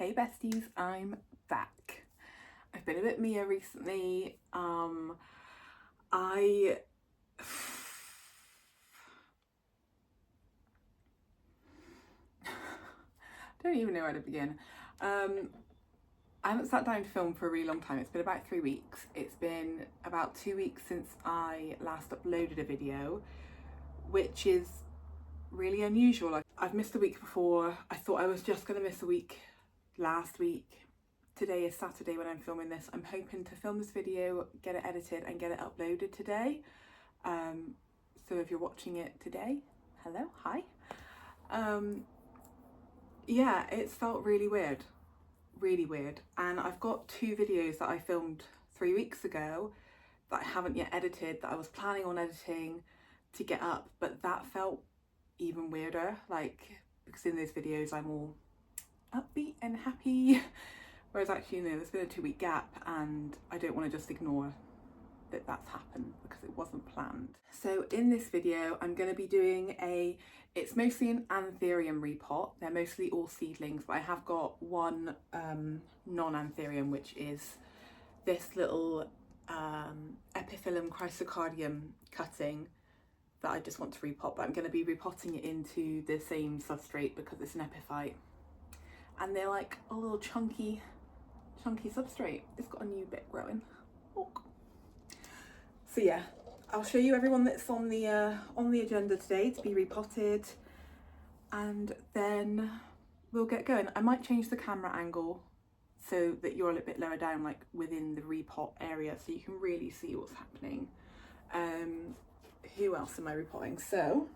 Hey besties, I'm back. I've been a bit Mia recently. I don't even know where to begin. I haven't sat down to film for a really long time. It's been about 3 weeks. It's been about 2 weeks since I last uploaded a video, which is really unusual. Like, I've missed a week before. I thought I was just gonna miss a week last week. Today is Saturday when I'm filming this. I'm hoping to film this video, get it edited and get it uploaded today. So if you're watching it today, hello, hi. Yeah, it's felt really weird. And I've got 2 videos that I filmed 3 weeks ago that I haven't yet edited, that I was planning on editing to get up, but that felt even weirder, like, because in those videos I'm all upbeat and happy. Whereas actually, you know, there's been a 2-week gap and I don't want to just ignore that that's happened because it wasn't planned. So in this video, I'm going to be doing it's mostly an Anthurium repot. They're mostly all seedlings, but I have got one non-Anthurium, which is this little Epiphyllum chrysocardium cutting that I just want to repot, but I'm going to be repotting it into the same substrate because it's an epiphyte. And they're like a little chunky substrate. It's got a new bit growing. Look. So yeah, I'll show you everyone that's on the agenda today to be repotted, and then we'll get going. I might change the camera angle so that you're a little bit lower down, like within the repot area, so you can really see what's happening. Who else am I repotting? So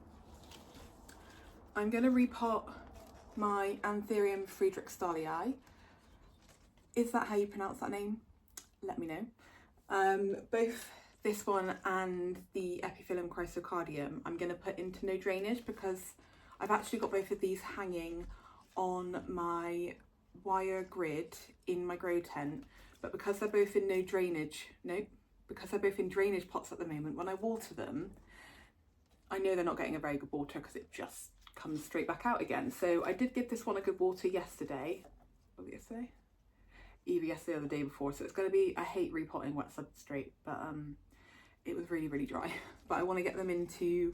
I'm gonna repot my Anthurium Friedrichstahli. Is that how you pronounce that name? Let me know. Both this one and the Epiphyllum chrysocardium I'm going to put into no drainage because I've actually got both of these hanging on my wire grid in my grow tent, but because they're both in because they're both in drainage pots at the moment, when I water them, I know they're not getting a very good water because it just comes straight back out again. So I did give this one a good water yesterday. Either yesterday or the day before. So it's going to be, I hate repotting wet substrate, but it was really dry. But I want to get them into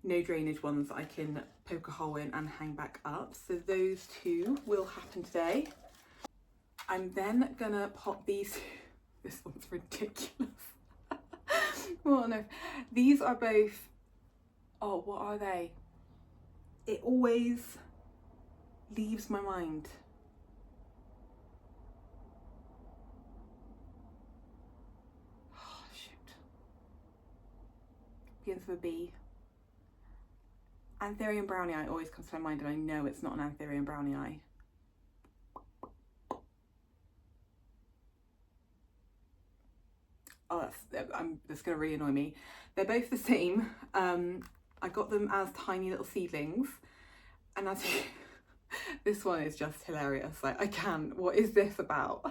no drainage ones that I can poke a hole in and hang back up. So those 2 will happen today. I'm then gonna pot these. This one's ridiculous. Well, no, these are both, oh, what are they? It always leaves my mind. Oh, shoot. Begins with a B. Anthurium brownii always comes to my mind, and I know it's not an Anthurium brownii. Oh, that's going to really annoy me. They're both the same. I got them as tiny little seedlings, and as this one is just hilarious. Like, I can't. What is this about?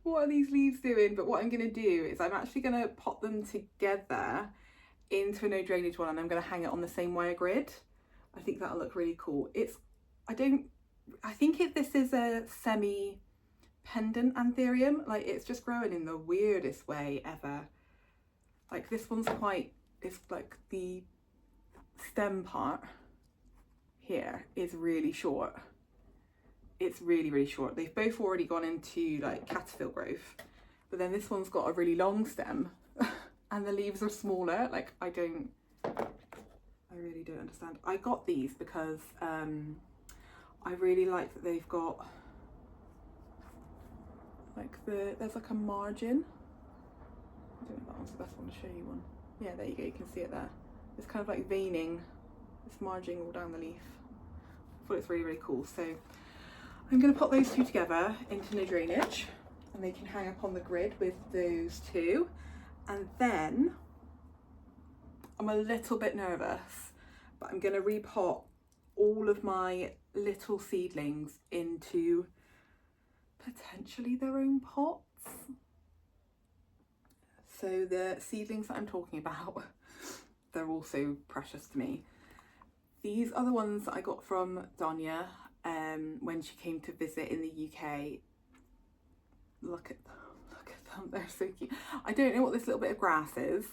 What are these leaves doing? But what I'm going to do is I'm actually going to pot them together into a no drainage one, and I'm going to hang it on the same wire grid. I think that'll look really cool. I think this is a semi pendant Anthurium. Like, it's just growing in the weirdest way ever. Like, this one's it's like the stem part here is really short. It's really short. They've both already gone into like caterpillar growth, but then this one's got a really long stem and the leaves are smaller. Like, I really don't understand. I got these because I really like that they've got like there's like a margin. I don't know if that one's the best one to show you one. Yeah, there you go, you can see it there. It's kind of like veining, this margin all down the leaf. I thought it's really cool. So I'm going to put those 2 together into no drainage, and they can hang up on the grid with those 2. And then I'm a little bit nervous, but I'm going to repot all of my little seedlings into potentially their own pots. So the seedlings that I'm talking about, they're also precious to me. These are the ones that I got from Donya. when she came to visit in the UK. Look at them, they're so cute. I don't know what this little bit of grass is,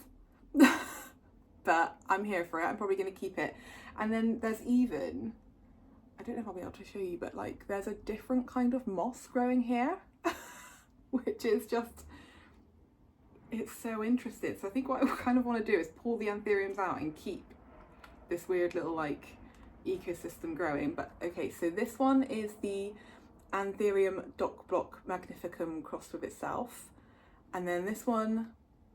but I'm here for it. I'm probably going to keep it. And then there's even, I don't know if I'll be able to show you, but like there's a different kind of moss growing here, which is just, it's so interesting. So I think what I kind of want to do is pull the anthuriums out and keep this weird little like ecosystem growing. But okay, so this one is the Anthurium Dock Block Magnificum crossed with itself, and then this one,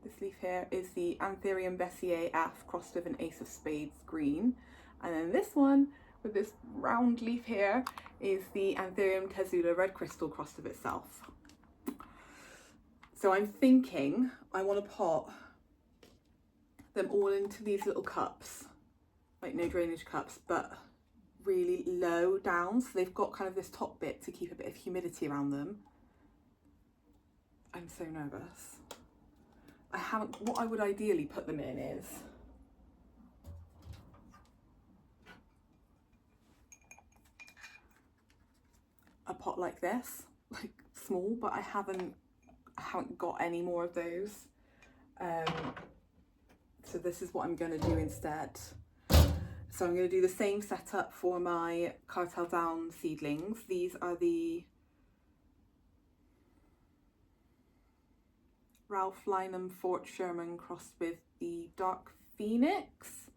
this leaf here, is the Anthurium Bessier Af crossed with an Ace of Spades green, and then this one with this round leaf here is the Anthurium Tezula Red Crystal crossed with itself. So I'm thinking I want to pot them all into these little cups, like no drainage cups, but really low down, so they've got kind of this top bit to keep a bit of humidity around them. I'm so nervous. I haven't, what I would ideally put them in is a pot like this, like small, but I haven't got any more of those. So this is what I'm going to do instead. So I'm going to do the same setup for my Cartel Down seedlings. These are the Ralph Lynham Fort Sherman crossed with the Dark Phoenix.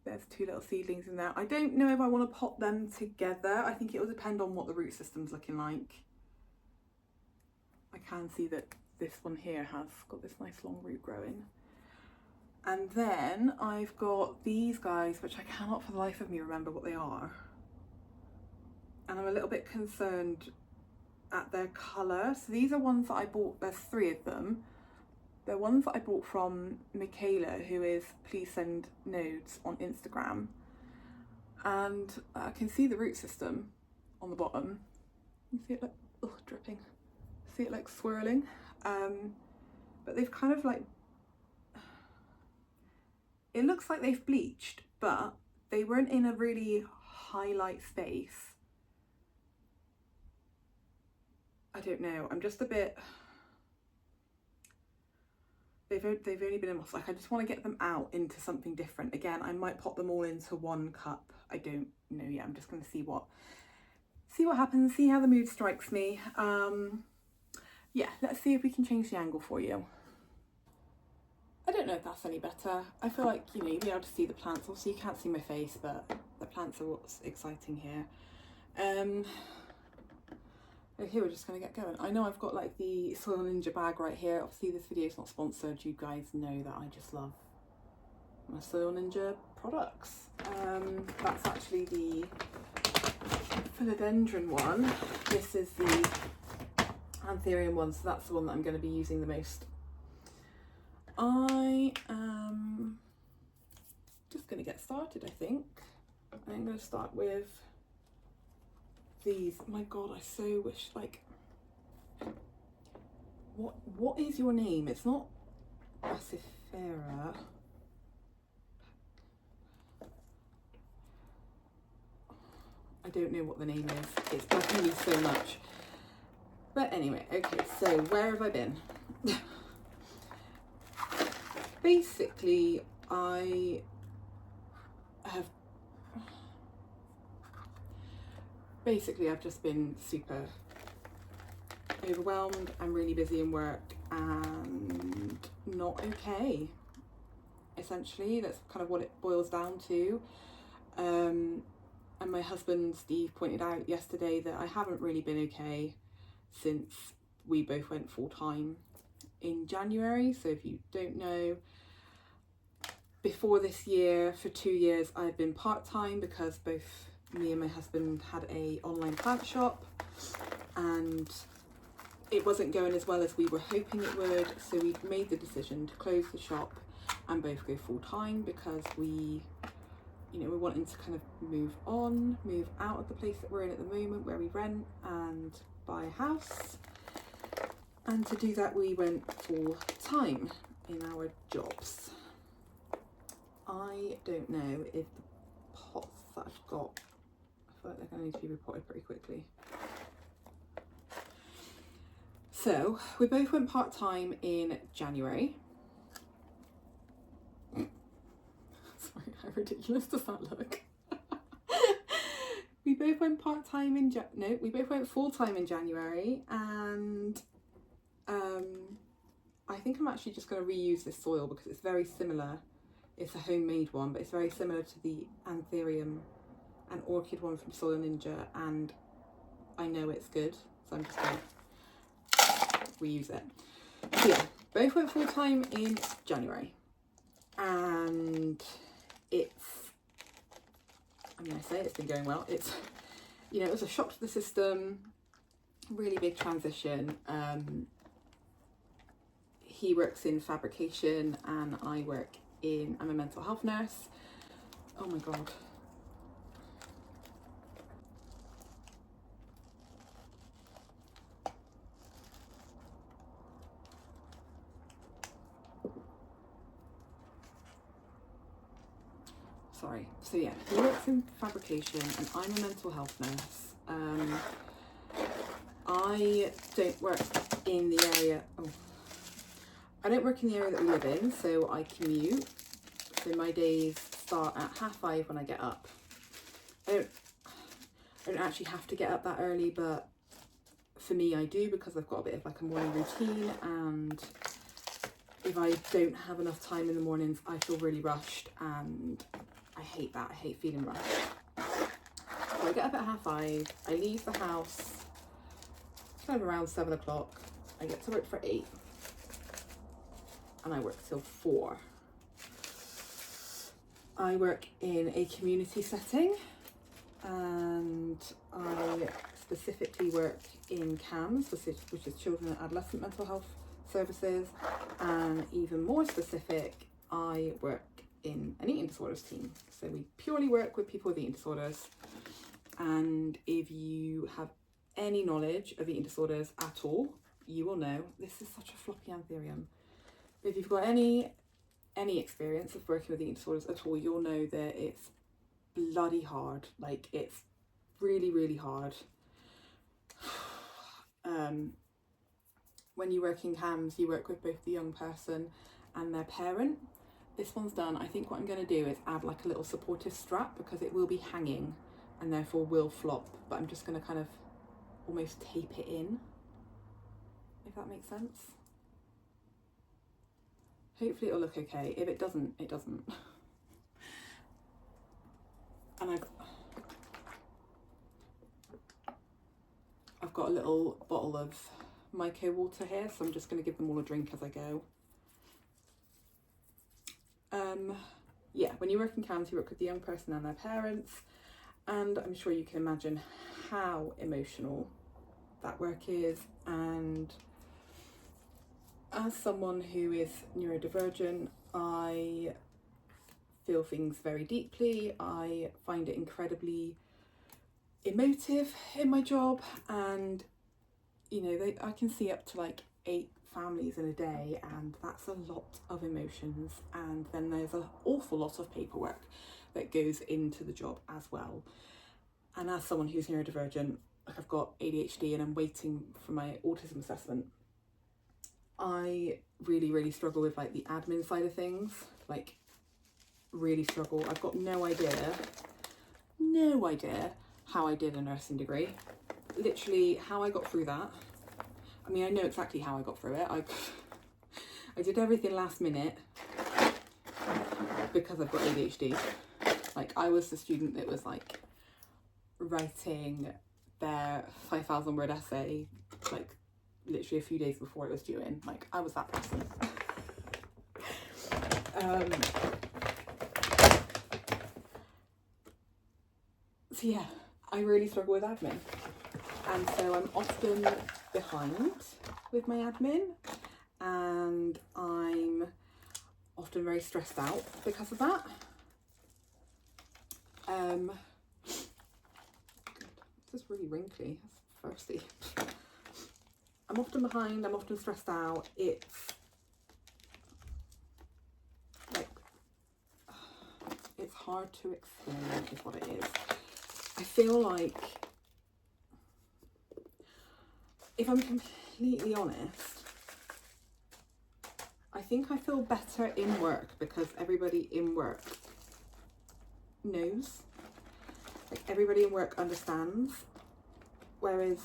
There's two little seedlings in there. I don't know if I want to pot them together. I think it will depend on what the root system's looking like. I can see that this one here has got this nice long root growing. And then I've got these guys, which I cannot for the life of me remember what they are. And I'm a little bit concerned at their colour. So these are ones that I bought, there's 3 of them. They're ones that I bought from Michaela, who is Please Send Nodes on Instagram. And I can see the root system on the bottom. You see it like, oh, dripping. See it like swirling. But they've kind of like, it looks like they've bleached, but they weren't in a really highlight space. I don't know, I'm just a bit, they've only been in moss. Like, I just want to get them out into something different. Again, I might pop them all into one cup. I don't know yet. I'm just going to see what happens, see how the mood strikes me. Yeah, let's see if we can change the angle for you. I don't know if that's any better. I feel like, you know, you'll be able to see the plants. Obviously you can't see my face, but the plants are what's exciting here. Okay, we're just gonna get going. I know I've got like the Soil Ninja bag right here. Obviously this video is not sponsored. You guys know that I just love my Soil Ninja products. That's actually the philodendron one. This is the Anthurium one, so that's the one that I'm going to be using the most. I am just going to get started, I think. I'm going to start with these. My god, I so wish, like, what is your name? It's not Passifera. I don't know what the name is. It's bugging me so much. But anyway, okay, so where have I been? Basically, I've just been super overwhelmed. I'm really busy in work and not okay. Essentially, that's kind of what it boils down to. And my husband, Steve, pointed out yesterday that I haven't really been okay since we both went full-time in January. So if you don't know, before this year, for 2 years, I've been part-time because both me and my husband had a online plant shop and it wasn't going as well as we were hoping it would. So we made the decision to close the shop and both go full-time because we wanted to kind of move out of the place that we're in at the moment where we rent and buy a house. And to do that, we went full-time in our jobs. I don't know if the pots that I've got, if feel like they're going to need to be repotted pretty quickly. So we both went part-time in January. Sorry, how ridiculous does that look? We both went part-time in we both went full-time in January, and I think I'm actually just going to reuse this soil because it's very similar. It's a homemade one, but it's very similar to the Anthurium and Orchid one from Soil Ninja, and I know it's good, so I'm just going to reuse it. So yeah, both went full-time in January, and I'm going to say it's been going well. It's, you know, it was a shock to the system, really big transition. He works in fabrication and I'm a mental health nurse. Oh my God. Sorry. So yeah, he works in fabrication and I'm a mental health nurse. I don't work in the area. I don't work in the area that we live in, so I commute. So my days start at 5:30 when I get up. I don't actually have to get up that early, but for me I do, because I've got a bit of like a morning routine, and if I don't have enough time in the mornings, I feel really rushed, and I hate that. I hate feeling rushed. So I get up at 5:30, I leave the house kind of around 7 o'clock. I get to work for 8. And I work till 4. I work in a community setting, and I specifically work in CAMS, which is Children and Adolescent Mental Health Services, and even more specific, I work in an eating disorders team. So we purely work with people with eating disorders, and if you have any knowledge of eating disorders at all, you will know this is such a floppy anthurium. If you've got any experience of working with eating disorders at all, you'll know that it's bloody hard. Like, it's really, really hard. When you work in CAMS, you work with both the young person and their parent. This one's done. I think what I'm going to do is add like a little supportive strap, because it will be hanging and therefore will flop, but I'm just going to kind of almost tape it in, if that makes sense. Hopefully it'll look okay. If it doesn't, it doesn't. And I've got a little bottle of Myco water here, so I'm just going to give them all a drink as I go. Yeah, when you work in CAMS, you work with the young person and their parents, and I'm sure you can imagine how emotional that work is. And as someone who is neurodivergent, I feel things very deeply. I find it incredibly emotive in my job, and you know, I can see up to like 8 families in a day, and that's a lot of emotions. And then there's an awful lot of paperwork that goes into the job as well. And as someone who's neurodivergent, like I've got ADHD and I'm waiting for my autism assessment, I really, really struggle with like the admin side of things, like really struggle. I've got no idea how I did a nursing degree, literally how I got through that. I mean, I know exactly how I got through it. I did everything last minute because I've got ADHD. Like, I was the student that was like writing their 5,000 word essay like literally a few days before it was due in. Like, I was that person. So yeah, I really struggle with admin, and so I'm often behind with my admin, and I'm often very stressed out because of that. This is really wrinkly. That's thirsty. I'm often behind, I'm often stressed out. It's like, it's hard to explain is what it is. I feel like, if I'm completely honest, I think I feel better in work because everybody in work knows. Like, everybody in work understands. Whereas,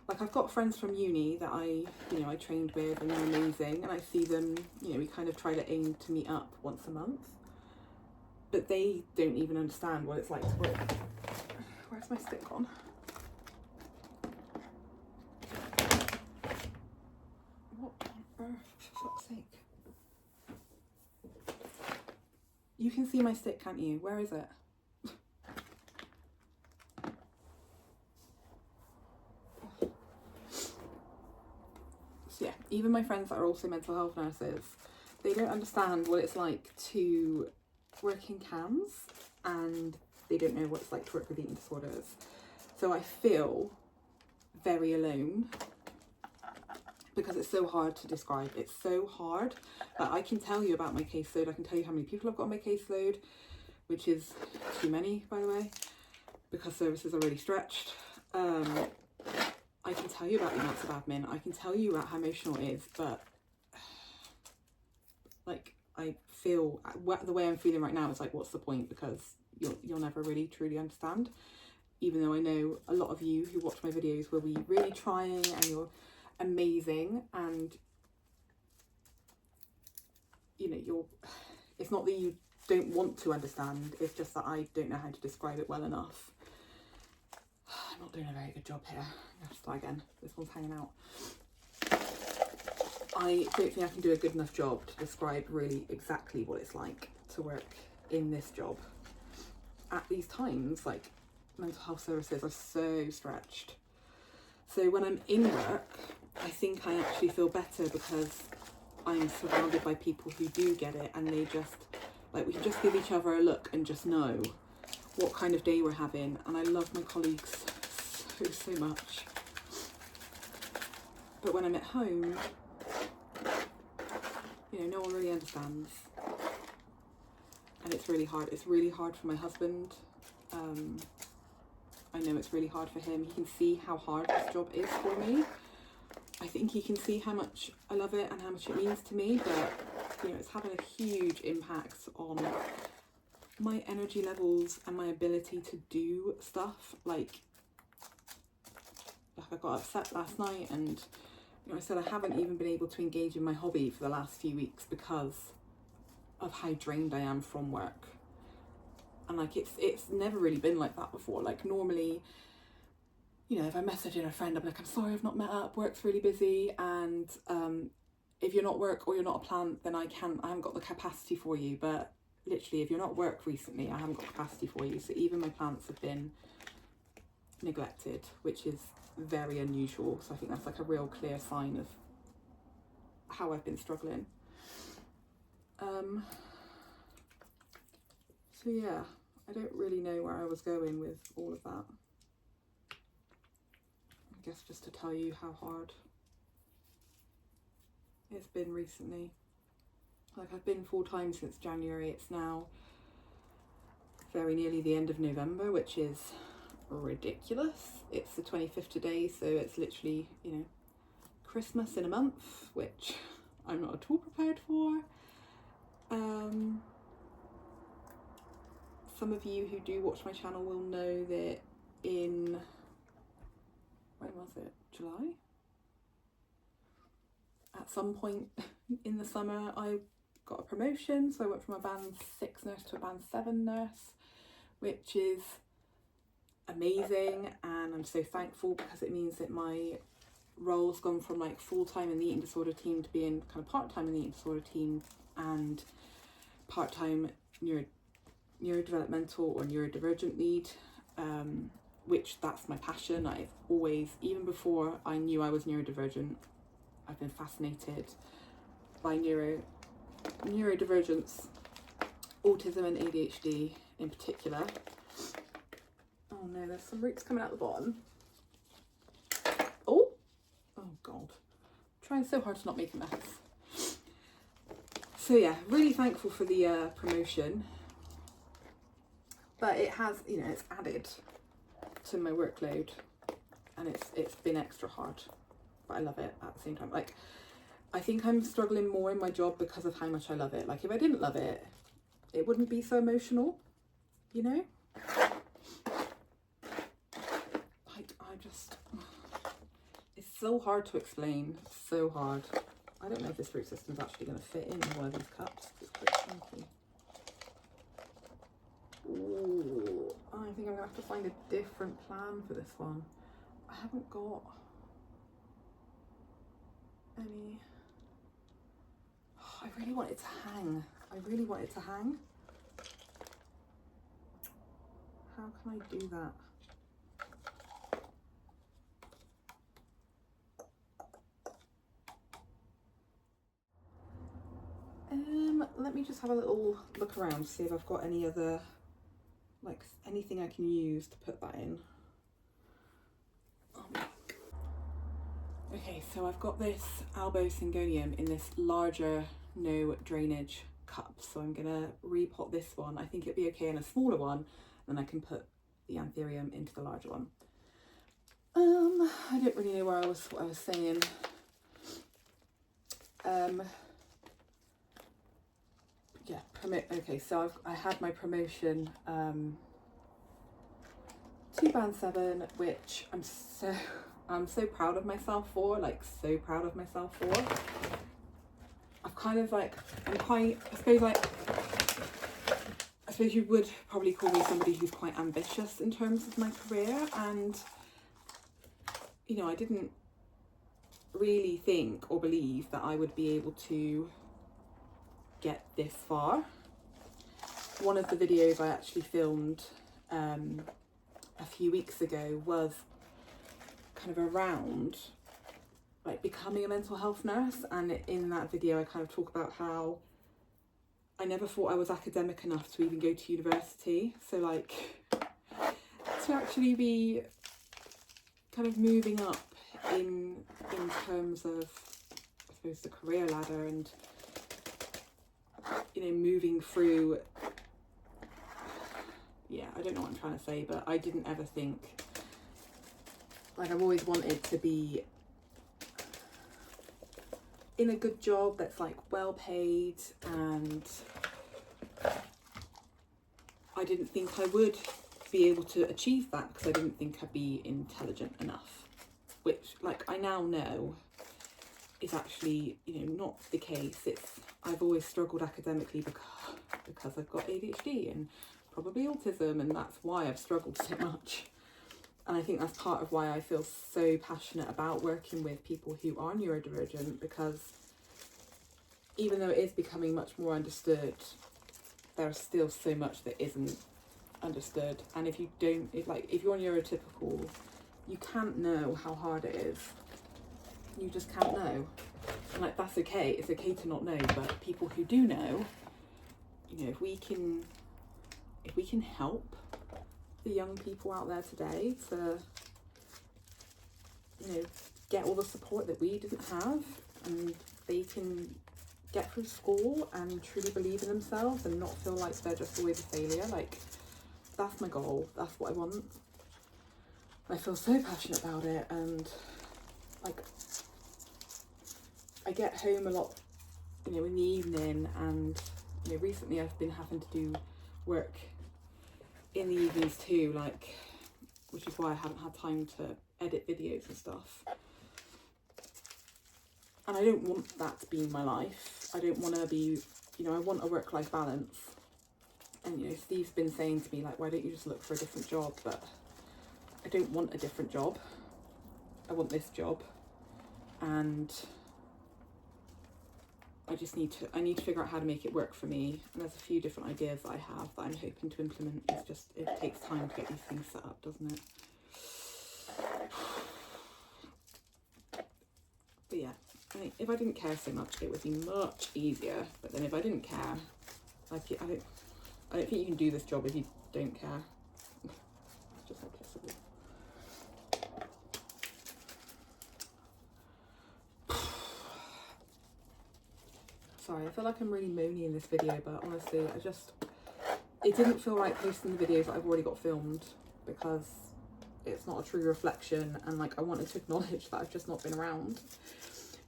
like, I've got friends from uni that I trained with, and they're amazing, and I see them, we kind of try to aim to meet up once a month. But they don't even understand what it's like to work. Where's my stick gone? What on earth, for fuck's sake? You can see my stick, can't you? Where is it? So yeah, even my friends that are also mental health nurses, they don't understand what it's like to work in CAMS, and they don't know what it's like to work with eating disorders. So I feel very alone because it's so hard to describe. It's so hard. But I can tell you about my caseload. I can tell you how many people I've got on my caseload, which is too many, by the way, because services are really stretched. I can tell you about the amounts of admin. I can tell you about how emotional it is, but like, I feel the way I'm feeling right now is like, what's the point? Because you'll never really truly understand. Even though I know a lot of you who watch my videos will be really trying, and you're amazing, and it's not that you don't want to understand, it's just that I don't know how to describe it well enough. I'm not doing a very good job here. I'm gonna start again. This one's hanging out. I don't think I can do a good enough job to describe really exactly what it's like to work in this job at these times. Like, mental health services are so stretched. So when I'm in work, I think I actually feel better because I'm surrounded by people who do get it, and they just, like, we can just give each other a look and just know what kind of day we're having. And I love my colleagues so much. But when I'm at home, no one really understands, and it's really hard. It's really hard for my husband. I know it's really hard for him. He can see how hard this job is for me. I think he can see how much I love it and how much it means to me, but it's having a huge impact on my energy levels and my ability to do stuff. Like I got upset last night, and I said I haven't even been able to engage in my hobby for the last few weeks because of how drained I am from work. And like, it's never really been like that before. Like, normally, if I message in a friend, I'm like, I'm sorry I've not met up, work's really busy, and if you're not work or you're not a plant, then I haven't got the capacity for you. But literally, if you're not work recently, I haven't got capacity for you. So even my plants have been neglected, which is very unusual. So I think that's like a real clear sign of how I've been struggling. So yeah, I don't really know where I was going with all of that. I guess just to tell you how hard it's been recently. Like, I've been full-time since January. It's now very nearly the end of November, which is ridiculous. It's the 25th today, so it's literally, Christmas in a month, which I'm not at all prepared for. Some of you who do watch my channel will know that in, when was it? July? At some point in the summer, I got a promotion, so I went from a band 6 nurse to a band 7 nurse, which is amazing, and I'm so thankful because it means that my role's gone from like full-time in the eating disorder team to being kind of part-time in the eating disorder team and part-time neurodevelopmental or neurodivergent lead, which that's my passion. I've always, even before I knew I was neurodivergent, I've been fascinated by neurodivergence, autism and ADHD in particular. Oh no, there's some roots coming out the bottom. Oh god, I'm trying so hard to not make a mess. So yeah, really thankful for the promotion. but it has, you know, it's added to my workload, and it's been extra hard, but I love it at the same time. Like, I think I'm struggling more in my job because of how much I love it. Like, if I didn't love it, it wouldn't be so emotional, you know? Like, it's so hard to explain, so hard. I don't know if this root system is actually going to fit in one of these cups. It's quite chunky. Ooh, I think I'm going to have to find a different plan for this one. I haven't got any... Oh, I really want it to hang. I really want it to hang. How can I do that? Let me just have a little look around, see if I've got any other, like, anything I can use to put that in. Okay, so I've got this elbow syngonium in this larger no drainage cup, so I'm gonna repot this one. I think it'd be okay in a smaller one, then I can put the anthurium into the larger one. I don't really know what I was saying. Yeah, okay, so I had my promotion to band 7, which I'm so proud of myself for, like, so proud of myself for. I've kind of like, I suppose you would probably call me somebody who's quite ambitious in terms of my career, and, you know, I didn't really think or believe that I would be able to get this far. One of the videos I actually filmed a few weeks ago was kind of around like becoming a mental health nurse, and in that video I kind of talk about how I never thought I was academic enough to even go to university. So like to actually be kind of moving up in terms of, I suppose, the career ladder, and, you know, moving through, yeah, I don't know what I'm trying to say, but I didn't ever think, like, I've always wanted to be in a good job that's like well paid, and I didn't think I would be able to achieve that because I didn't think I'd be intelligent enough, which, like, I now know is actually, you know, not the case. I've always struggled academically because I've got ADHD and probably autism, and that's why I've struggled so much. And I think that's part of why I feel so passionate about working with people who are neurodivergent, because even though it is becoming much more understood, there's still so much that isn't understood. And if you're neurotypical, you can't know how hard it is. You just can't know. And, like, that's okay. It's okay to not know, but people who do know, you know, if we can help the young people out there today to, you know, get all the support that we didn't have, and they can get through school and truly believe in themselves and not feel like they're just always a failure. Like, that's my goal. That's what I want. I feel so passionate about it, and, like, I get home a lot, you know, in the evening, and, you know, recently I've been having to do work in the evenings too, like, which is why I haven't had time to edit videos and stuff. And I don't want that to be my life. I don't want to be, you know, I want a work-life balance. And, you know, Steve's been saying to me, like, why don't you just look for a different job? But I don't want a different job. I want this job. And I need to figure out how to make it work for me. And there's a few different ideas that I have that I'm hoping to implement. It's just, it takes time to get these things set up, doesn't it? But yeah, I mean, if I didn't care so much, it would be much easier. But then if I didn't care, like, I don't think you can do this job if you don't care. It's just not possible. Sorry, I feel like I'm really moany in this video, but honestly, it didn't feel right posting the videos that I've already got filmed because it's not a true reflection, and like I wanted to acknowledge that I've just not been around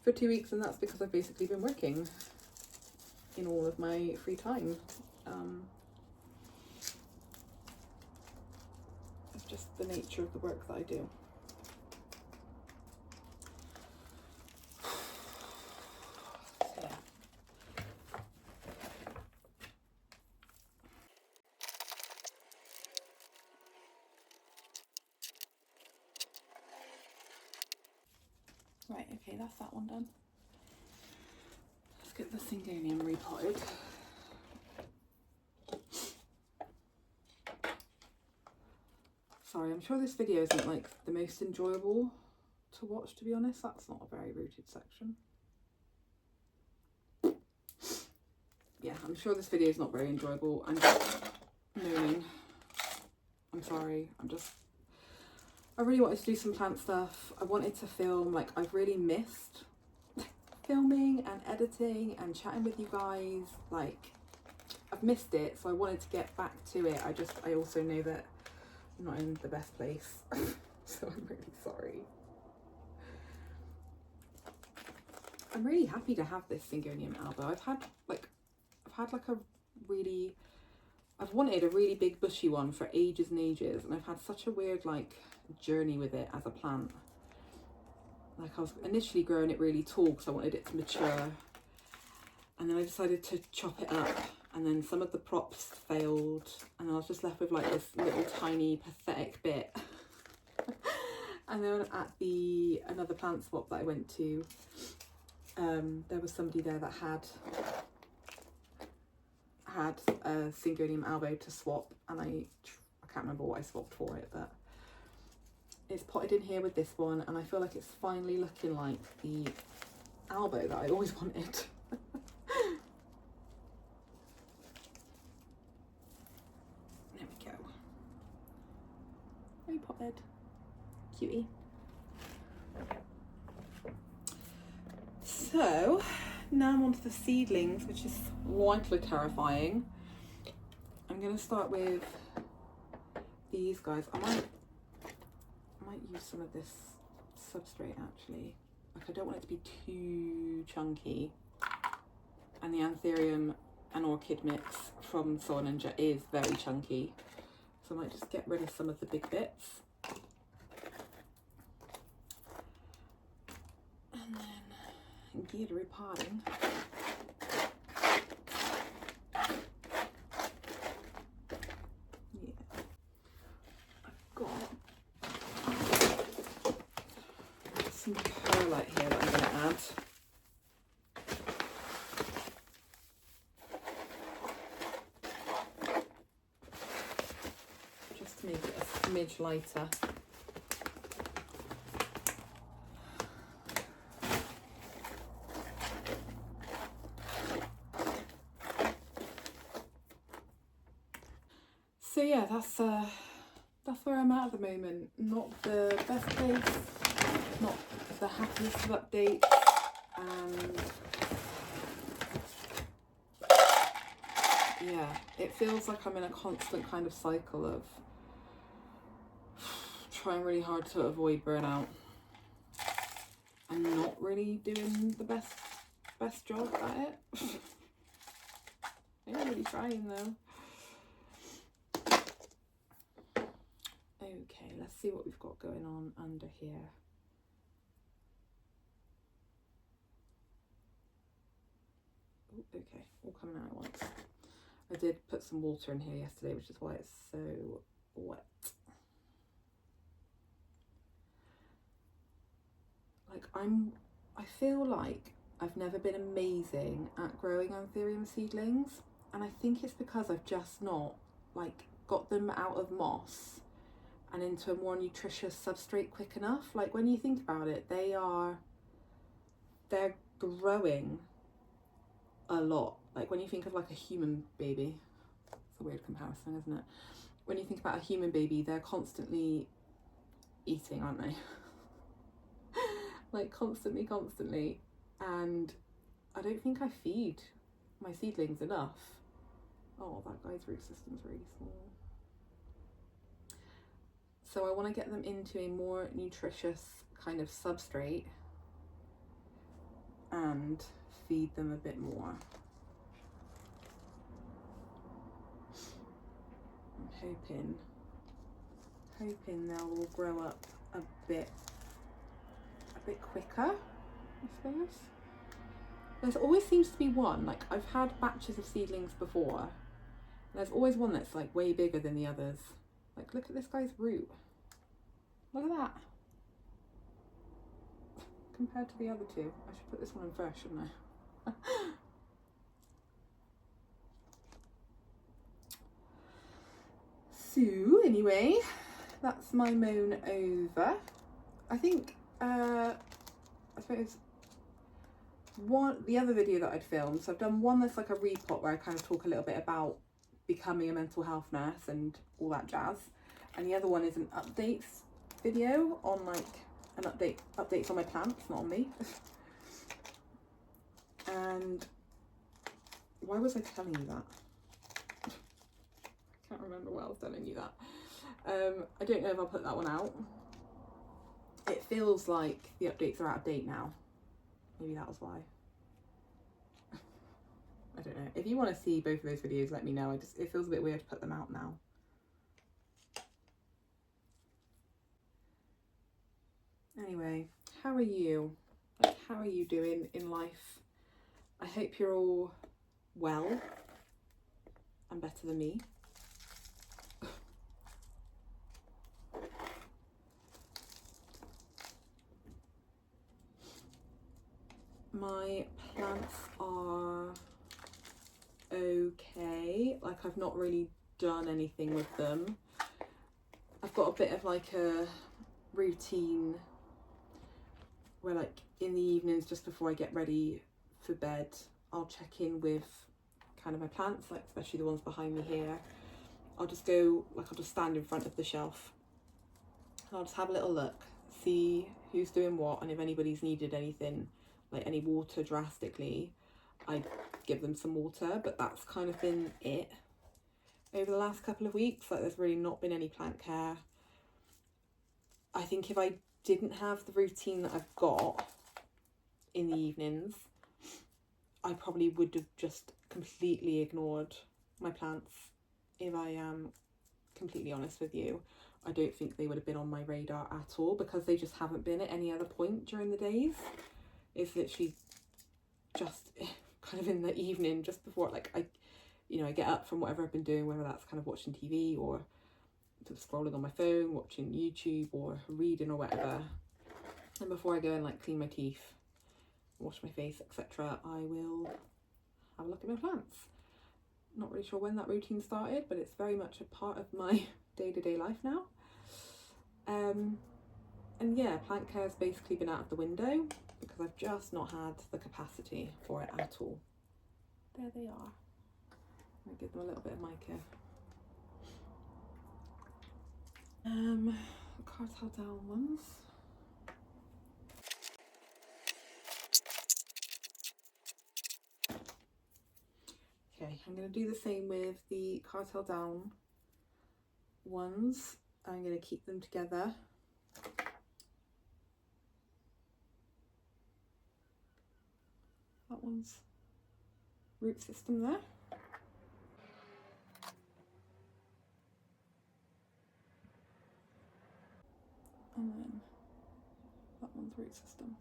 for 2 weeks, and that's because I've basically been working in all of my free time. It's just the nature of the work that I do. Right, okay, that's that one done. Let's get the Syngonium repotted. Sorry, I'm sure this video isn't like the most enjoyable to watch, to be honest. That's not a very rooted section. Yeah, I'm sure this video is not very enjoyable. I'm just moaning. I'm sorry. I really wanted to do some plant stuff. I wanted to film, like I've really missed filming and editing and chatting with you guys. Like I've missed it, so I wanted to get back to it. I also know that I'm not in the best place, so I'm really sorry. I'm really happy to have this Syngonium alba. I've wanted a really big bushy one for ages and ages, and I've had such a weird like journey with it as a plant. Like I was initially growing it really tall because I wanted it to mature, and then I decided to chop it up, and then some of the props failed, and I was just left with like this little tiny pathetic bit. And then at another plant swap that I went to, there was somebody there that had a Syngonium alba to swap, and I can't remember what I swapped for it, but it's potted in here with this one, and I feel like it's finally looking like the alba that I always wanted. There we go. Very potted. Cutie. So now I'm on to the seedlings, which is slightly terrifying. I'm going to start with these guys. I might use some of this substrate actually. Like I don't want it to be too chunky. And the Anthurium and orchid mix from Soil Ninja is very chunky. So I might just get rid of some of the big bits. And then get repotting. Perlite here that I'm going to add. Just to make it a smidge lighter. So yeah, that's where I'm at the moment. Not the best place, not the happiest of updates, and yeah, it feels like I'm in a constant kind of cycle of trying really hard to avoid burnout and not really doing the best job at it. I'm really trying though. Okay, let's see what we've got going on under here. Oh, okay, all coming out at once. I did put some water in here yesterday, which is why it's so wet. Like I feel like I've never been amazing at growing Anthurium seedlings, and I think it's because I've just not like got them out of moss and into a more nutritious substrate quick enough. Like when you think about it, they're growing a lot. Like when you think of like a human baby, it's a weird comparison, isn't it? When you think about a human baby, they're constantly eating, aren't they? Like constantly. And I don't think I feed my seedlings enough. Oh, that guy's root system's really small. So I want to get them into a more nutritious kind of substrate and feed them a bit more. I'm hoping they'll all grow up a bit quicker, I suppose. There's always seems to be one, like I've had batches of seedlings before, and there's always one that's like way bigger than the others. Like look at this guy's root. Look at that. Compared to the other two. I should put this one in first, shouldn't I? So anyway, that's my moan over. I think I suppose the other video that I'd filmed, so I've done one that's like a repot where I kind of talk a little bit about becoming a mental health nurse and all that jazz, and the other one is an updates video on like an updates on my plants, not on me. And why was I telling you that? I can't remember why I was telling you that. I don't know if I'll put that one out. It feels like the updates are out of date now. Maybe that was why. I don't know. If you want to see both of those videos, let me know. It feels a bit weird to put them out now. Anyway, how are you? Like, how are you doing in life? I hope you're all well and better than me. My plants are okay. Like, I've not really done anything with them. I've got a bit of like a routine where like in the evenings just before I get ready for bed, I'll check in with kind of my plants, like especially the ones behind me here. I'll just stand in front of the shelf and I'll just have a little look, see who's doing what, and if anybody's needed anything, like any water drastically, I give them some water. But that's kind of been it over the last couple of weeks. Like, there's really not been any plant care. I think if I didn't have the routine that I've got in the evenings, I probably would have just completely ignored my plants. If I am completely honest with you, I don't think they would have been on my radar at all, because they just haven't been at any other point during the days. It's literally just kind of in the evening, just before, like, I get up from whatever I've been doing, whether that's kind of watching TV or scrolling on my phone, watching YouTube or reading or whatever, and before I go and like clean my teeth, wash my face, etc., I will have a look at my plants. Not really sure when that routine started, but it's very much a part of my day-to-day life now. And yeah, plant care has basically been out of the window because I've just not had the capacity for it at all. There they are. I'll give them a little bit of mica. Cartel down ones. Okay, I'm going to do the same with the cartel down ones. I'm going to keep them together. That one's root system there. And then that one's root system.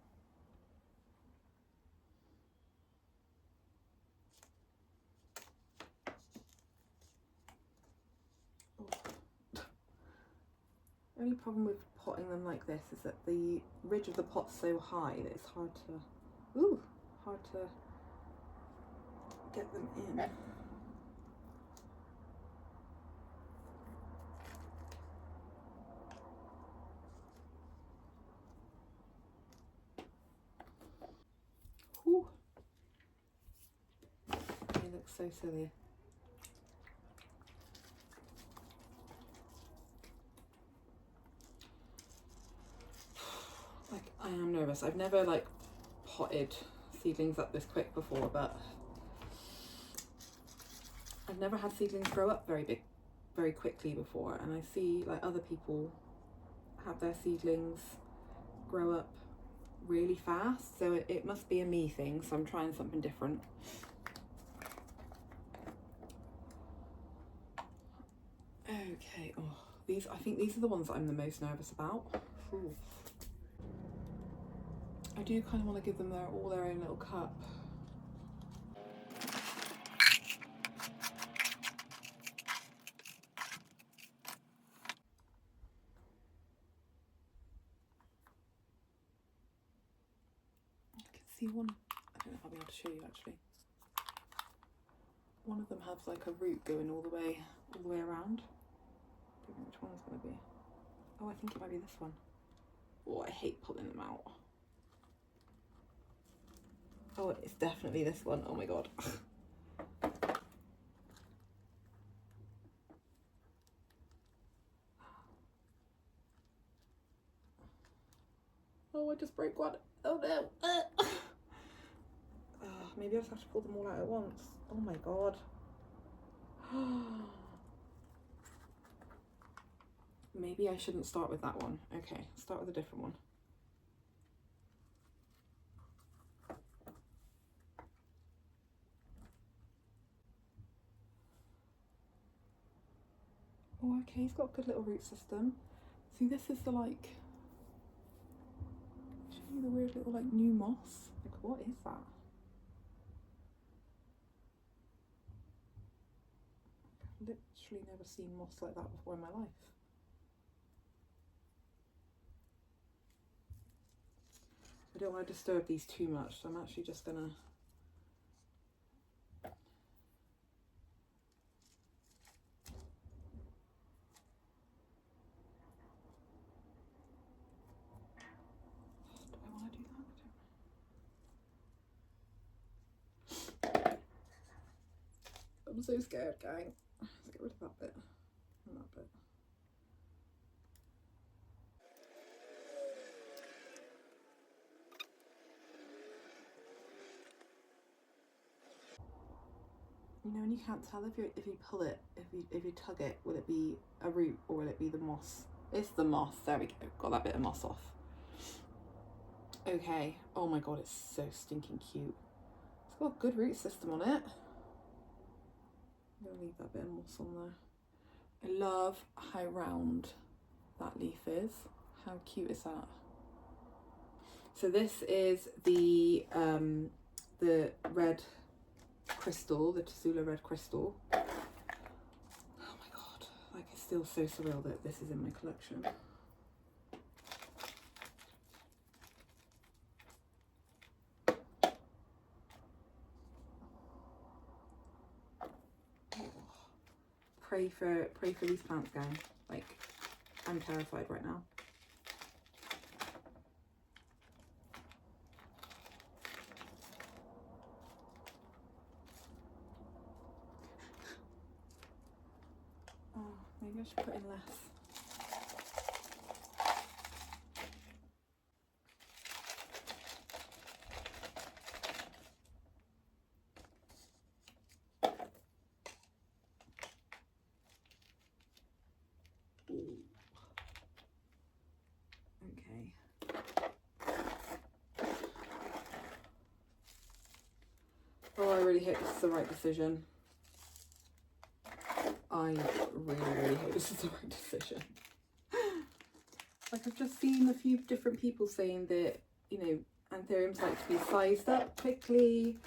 Oh. The only problem with potting them like this is that the ridge of the pot's so high that it's hard to get them in. Whew. They look so silly. Like, I am nervous. I've never like potted seedlings up this quick before, but I'm I've never had seedlings grow up very big, very quickly before, and I see like other people have their seedlings grow up really fast, so it must be a me thing, so I'm trying something different. Okay, oh, I think these are the ones that I'm the most nervous about. Ooh. I do kind of want to give them all their own little cup. I can see one, I don't know if I'll be able to show you actually. One of them has like a root going all the way around. I don't know which one it's going to be. Oh, I think it might be this one. Oh, I hate pulling them out. Oh, it's definitely this one. Oh my god. Oh, I just broke one. Oh no. Maybe I just have to pull them all out at once. Oh my god. Maybe I shouldn't start with that one. Okay, start with a different one. Oh, okay, he's got a good little root system. See, this is the like, show you the weird little like new moss. Like, what is that? I've literally never seen moss like that before in my life. I don't want to disturb these too much, so I'm actually just gonna I'm so scared, gang. Let's get rid of that bit and that bit. You know, and you can't tell if you pull it, if you tug it, will it be a root or will it be the moss? It's the moss. There we go. Got that bit of moss off. Okay. Oh my god, it's so stinking cute. It's got a good root system on it. I'm gonna leave that bit of moss on there. I love how round that leaf is. How cute is that? So this is the red crystal, the Tazula red crystal. Oh my god, like it's still so surreal that this is in my collection. Pray for these plants, gang. Like, I'm terrified right now. Oh, maybe I should put in less. Okay. Oh, I really hope this is the right decision. I really hope this is the right decision. Like, I've just seen a few different people saying that, you know, anthuriums like to be sized up quickly.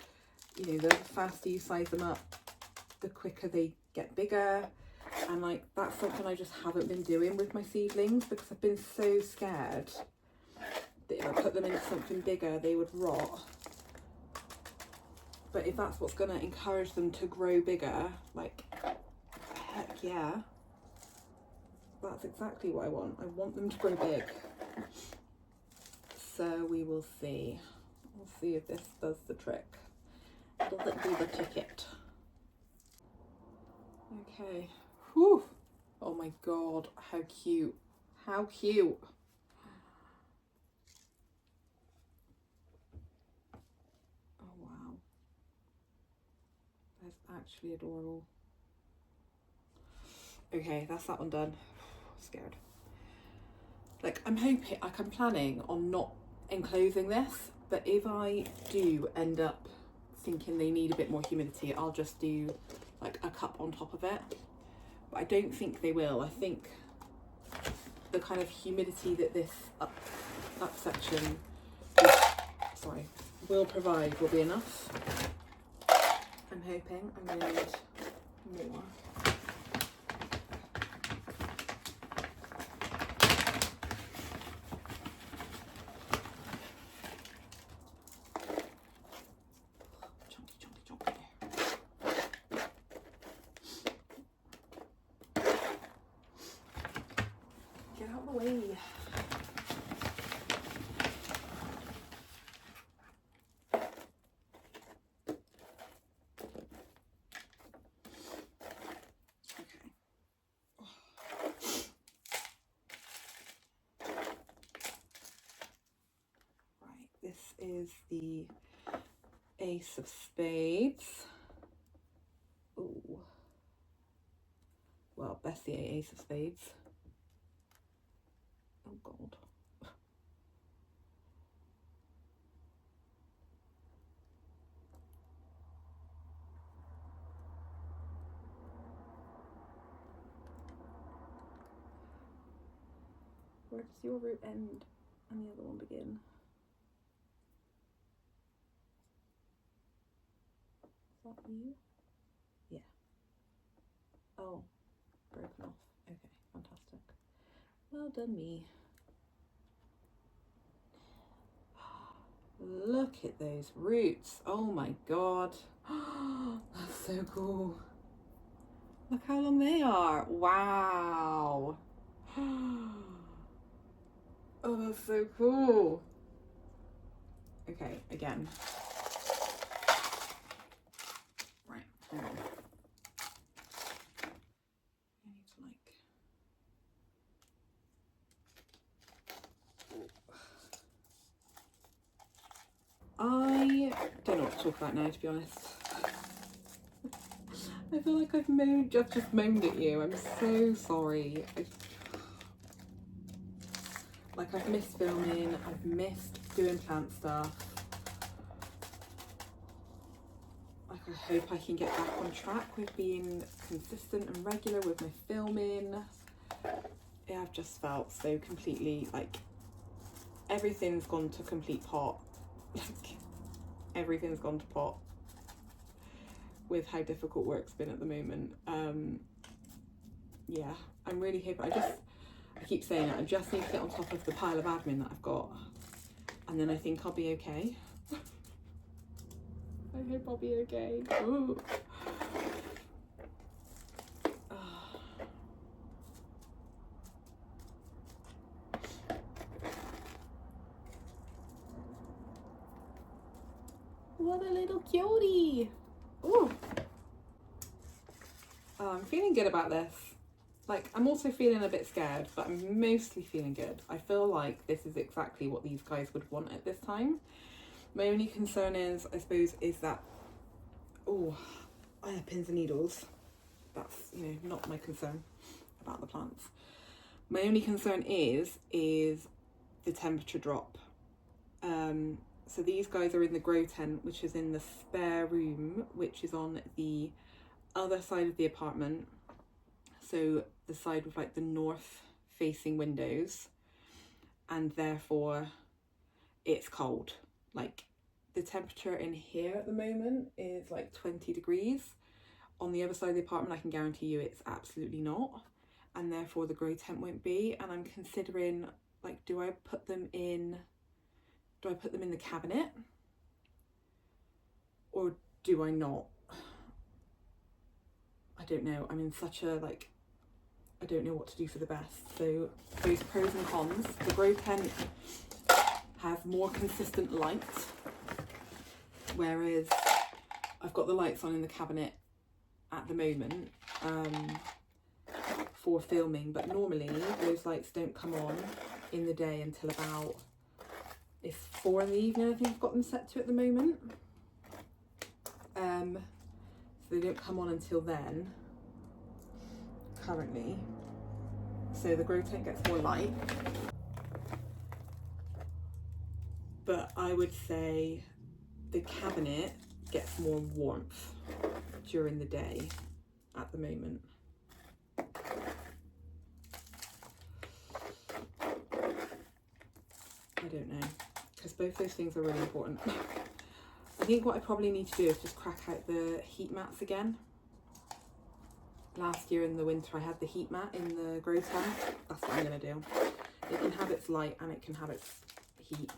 You know, the faster you size them up, the quicker they get bigger. And like, that's something I just haven't been doing with my seedlings because I've been so scared that if I put them into something bigger, they would rot. But if that's what's going to encourage them to grow bigger, like, heck yeah. That's exactly what I want. I want them to grow big. So we will see. We'll see if this does the trick. Does it do the ticket? Okay. Whew. Oh my god, how cute. How cute. Oh wow. That's actually adorable. Okay, that's that one done. Scared. Like, I'm planning on not enclosing this, but if I do end up thinking they need a bit more humidity, I'll just do like a cup on top of it. But I don't think they will. I think the kind of humidity that this up section will provide will be enough. I'm hoping. I'm going to need more. Get out of the way. This is the Ace of Spades. Ooh. Well, best the Ace of Spades. Oh God. Where does your root end and the other one begin? Is that you? Yeah. Oh, broken off. Okay, fantastic. Well done, me. Look at those roots. Oh my God. That's so cool. Look how long they are. Wow. Oh, that's so cool. Okay, again. Right, hold on. I need to like... I don't know what to talk about now, to be honest. I feel like I've just moaned at you. I'm so sorry. I've missed filming, I've missed doing plant stuff. Like, I hope I can get back on track with being consistent and regular with my filming. Yeah, I've just felt so completely, like, everything's gone to complete pot. Like, everything's gone to pot with how difficult work's been at the moment. Yeah, I'm really hoping, I keep saying it, I just need to get on top of the pile of admin that I've got, and then I think I'll be okay. I hope I'll be okay. Ooh. What a little cutie. Ooh. Oh, I'm feeling good about this. Like, I'm also feeling a bit scared, but I'm mostly feeling good. I feel like this is exactly what these guys would want at this time. My only concern is, I suppose, is that, oh, I have pins and needles. That's, you know, not my concern about the plants. My only concern is the temperature drop. So these guys are in the grow tent, which is in the spare room, which is on the other side of the apartment. So the side with like the north facing windows, and therefore it's cold. Like, the temperature in here at the moment is like 20 degrees. On the other side of the apartment, I can guarantee you it's absolutely not, and therefore the grow tent won't be. And I'm considering, like, do I put them in the cabinet, or do I not? I don't know. I'm in such a, like, I don't know what to do for the best. So those pros and cons. The grow tent has more consistent light, whereas I've got the lights on in the cabinet at the moment for filming, but normally those lights don't come on in the day until about, it's 4 in the evening, I think I've got them set to at the moment. So they don't come on until then. currently, so the grow tent gets more light, but I would say the cabinet gets more warmth during the day at the moment. I don't know, because both those things are really important. I think what I probably need to do is just crack out the heat mats again. Last year in the winter I had the heat mat in the grow tent. That's what I'm going to do. It can have its light and it can have its heat.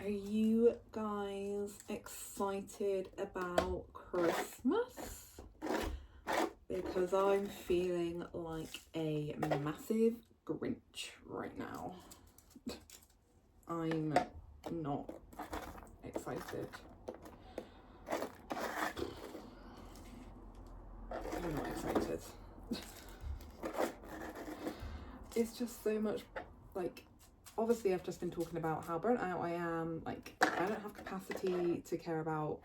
Are you guys excited about Christmas? Because I'm feeling like a massive Grinch right now. I'm not excited. I'm not excited. It's just so much, like, obviously I've just been talking about how burnt out I am. Like, I don't have capacity to care about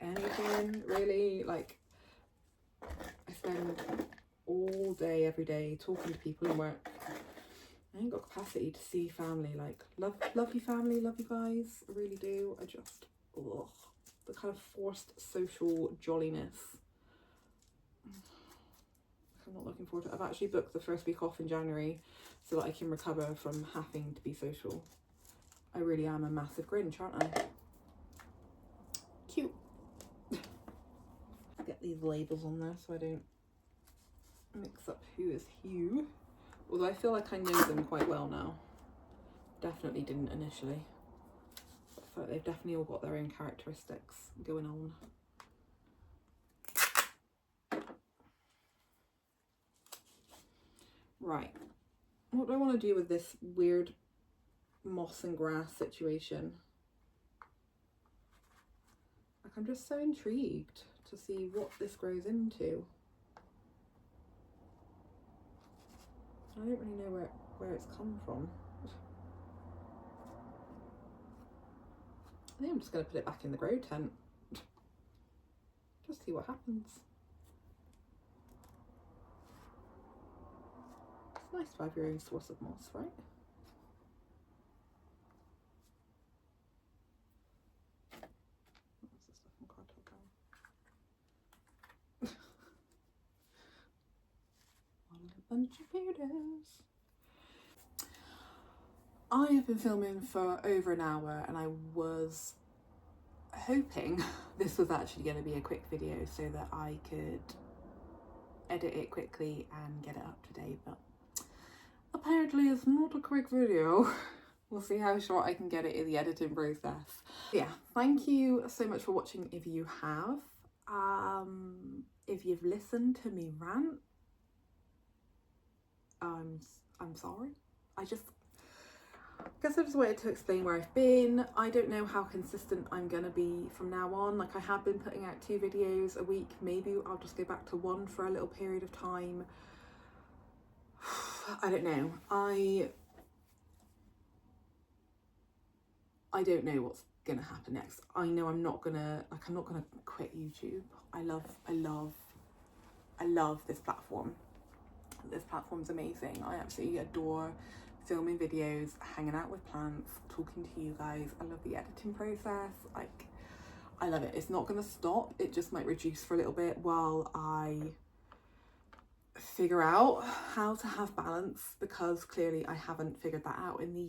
anything really. Like, I spend all day every day talking to people in work. I ain't got capacity to see family. Like, love you family, love you guys, I really do. I just, ugh, the kind of forced social jolliness, I'm not looking forward to it. I've actually booked the first week off in January so that I can recover from having to be social. I really am a massive Grinch, aren't I? Cute. Get these labels on there so I don't mix up who is who. Although I feel like I know them quite well now. Definitely didn't initially. I feel like they've definitely all got their own characteristics going on. Right. What do I want to do with this weird moss and grass situation? Like, I'm just so intrigued to see what this grows into. I don't really know where it's come from. I think I'm just going to put it back in the grow tent. Just see what happens. It's nice to have your own source of moss, right? What's this stuff from cardboard now? What a bunch of weirdos. I have been filming for over an hour and I was hoping this was actually going to be a quick video so that I could edit it quickly and get it up to date, but apparently it's not a quick video. We'll see how short I can get it in the editing process. Yeah, thank you so much for watching if you have. If you've listened to me rant, I'm sorry. I guess I just wanted to explain where I've been. I don't know how consistent I'm gonna be from now on. Like, I have been putting out 2 videos a week. Maybe I'll just go back to 1 for a little period of time. I don't know. I don't know what's gonna happen next. I know I'm not gonna quit YouTube. I love this platform. This platform's amazing. I absolutely adore filming videos, hanging out with plants, talking to you guys. I love the editing process. Like, I love it. It's not gonna stop. It just might reduce for a little bit while I figure out how to have balance, because clearly I haven't figured that out in the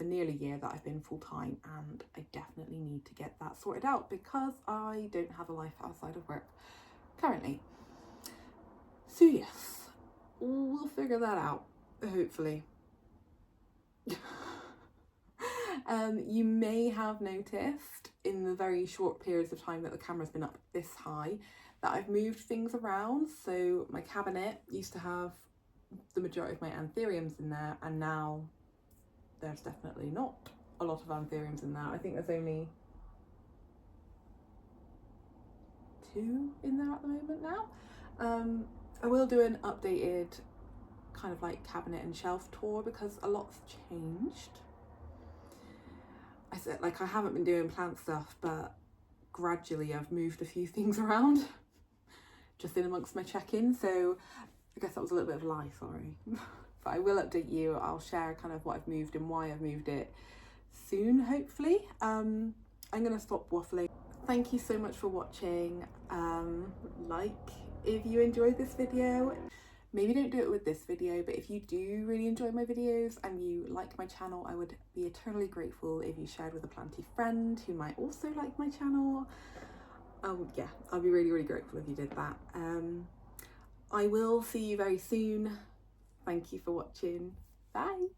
nearly year that I've been full-time, and I definitely need to get that sorted out because I don't have a life outside of work currently. So yes, we'll figure that out, hopefully. You may have noticed in the very short periods of time that the camera's been up this high that I've moved things around. So my cabinet used to have the majority of my anthuriums in there, and now there's definitely not a lot of anthuriums in there. I think there's only 2 in there at the moment now. I will do an updated kind of like cabinet and shelf tour because a lot's changed. I said, like, I haven't been doing plant stuff, but gradually I've moved a few things around just in amongst my check-in. So I guess that was a little bit of a lie, sorry. But I will update you. I'll share kind of what I've moved and why I've moved it soon, hopefully. I'm going to stop waffling. Thank you so much for watching. Like if you enjoyed this video. Maybe don't do it with this video, but if you do really enjoy my videos and you like my channel, I would be eternally grateful if you shared with a planty friend who might also like my channel. Yeah, I'll be really, really grateful if you did that. I will see you very soon. Thank you for watching. Bye.